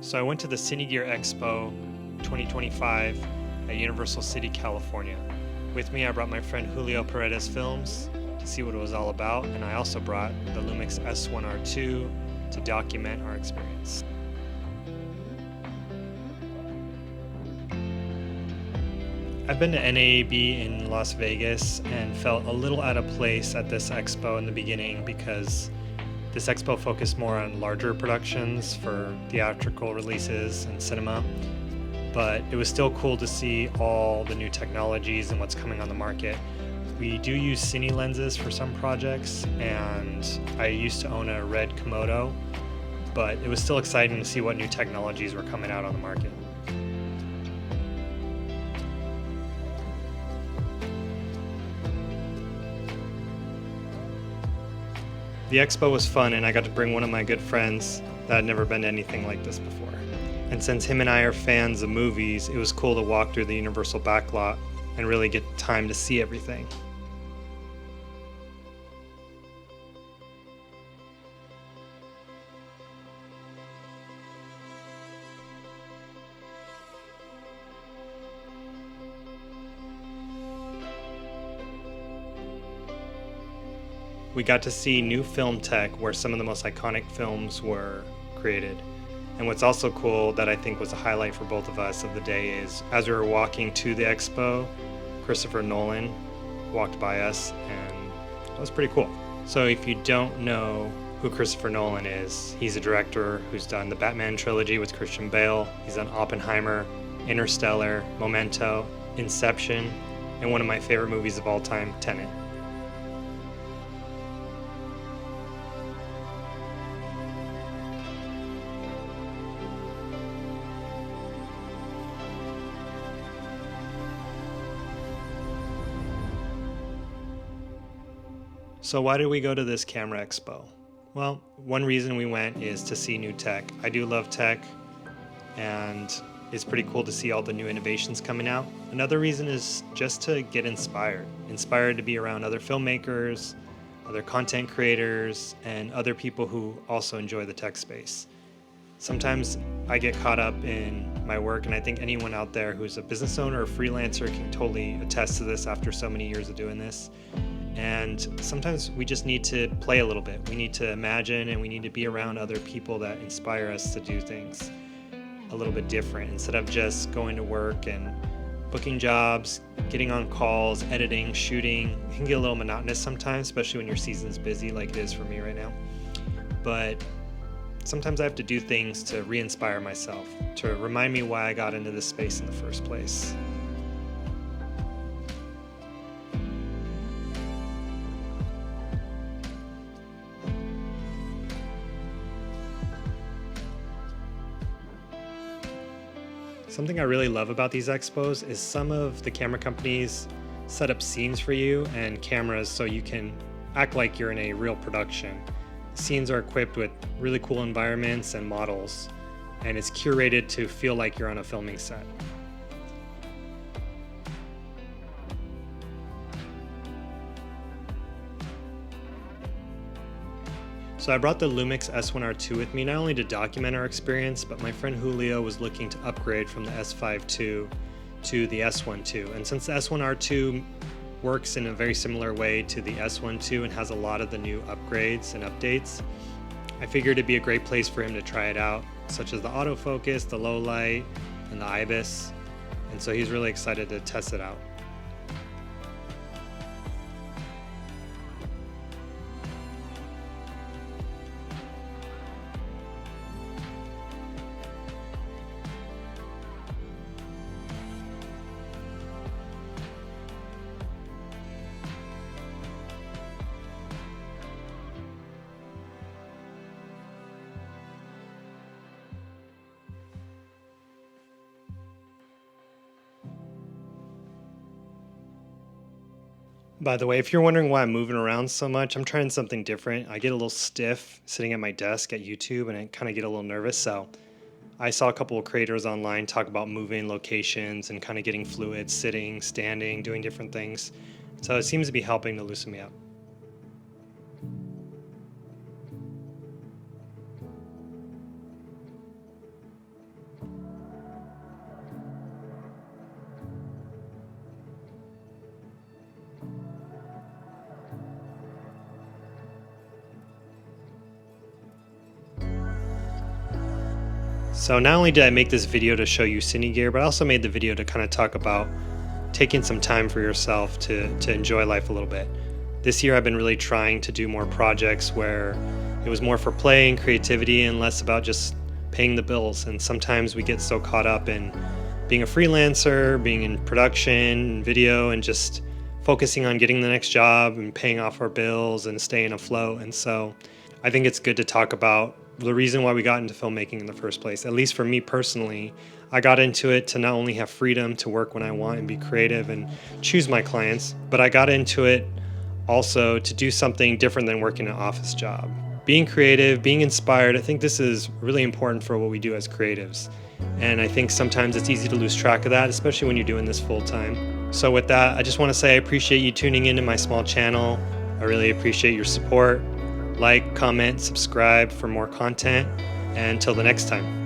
So I went to the Cine Gear Expo 2025 at Universal City, California. With me, I brought my friend Julio Paredes Films to see what it was all about, and I also brought the Lumix S1rii to document our experience. I've been to NAAB in Las Vegas and felt a little out of place at this expo in the beginning because this expo focused more on larger productions for theatrical releases and cinema, but it was still cool to see all the new technologies and what's coming on the market. We do use cine lenses for some projects, and I used to own a red Komodo, but it was still exciting to see what new technologies were coming out on the market. The expo was fun, and I got to bring one of my good friends that had never been to anything like this before. And since him and I are fans of movies, it was cool to walk through the Universal backlot and really get time to see everything. We got to see new film tech where some of the most iconic films were created. And what's also cool that I think was a highlight for both of us of the day is as we were walking to the expo, Christopher Nolan walked by us, and that was pretty cool. So if you don't know who Christopher Nolan is, he's a director who's done the Batman trilogy with Christian Bale. He's done Oppenheimer, Interstellar, Memento, Inception, and one of my favorite movies of all time, Tenet. So why did we go to this camera expo? Well, one reason we went is to see new tech. I do love tech, and it's pretty cool to see all the new innovations coming out. Another reason is just to get inspired to be around other filmmakers, other content creators, and other people who also enjoy the tech space. Sometimes I get caught up in my work, and I think anyone out there who's a business owner or freelancer can totally attest to this after so many years of doing this. And sometimes we just need to play a little bit. We need to imagine, and we need to be around other people that inspire us to do things a little bit different instead of just going to work and booking jobs, getting on calls, editing, shooting. It can get a little monotonous sometimes, especially when your season's busy like it is for me right now. But sometimes I have to do things to re-inspire myself, to remind me why I got into this space in the first place. Something I really love about these expos is some of the camera companies set up scenes for you and cameras so you can act like you're in a real production. Scenes are equipped with really cool environments and models, and it's curated to feel like you're on a filming set. So I brought the Lumix S1rii with me not only to document our experience, but my friend Julio was looking to upgrade from the S5 II to the S1 II. And since the S1rii works in a very similar way to the S1 II and has a lot of the new upgrades and updates, I figured it'd be a great place for him to try it out, such as the autofocus, the low light, and the IBIS. And so he's really excited to test it out. By the way, if you're wondering why I'm moving around so much, I'm trying something different. I get a little stiff sitting at my desk at YouTube, and I kind of get a little nervous. So I saw a couple of creators online talk about moving locations and kind of getting fluid, sitting, standing, doing different things. So it seems to be helping to loosen me up. So not only did I make this video to show you Cine Gear, but I also made the video to kind of talk about taking some time for yourself to enjoy life a little bit. This year I've been really trying to do more projects where it was more for play and creativity and less about just paying the bills. And sometimes we get so caught up in being a freelancer, being in production, video, and just focusing on getting the next job and paying off our bills and staying afloat. And so I think it's good to talk about the reason why we got into filmmaking in the first place. At least for me personally, I got into it to not only have freedom to work when I want and be creative and choose my clients, but I got into it also to do something different than working an office job. Being creative, being inspired, I think this is really important for what we do as creatives. And I think sometimes it's easy to lose track of that, especially when you're doing this full time. So with that, I just want to say I appreciate you tuning into my small channel. I really appreciate your support. Like, comment, subscribe for more content. And until the next time.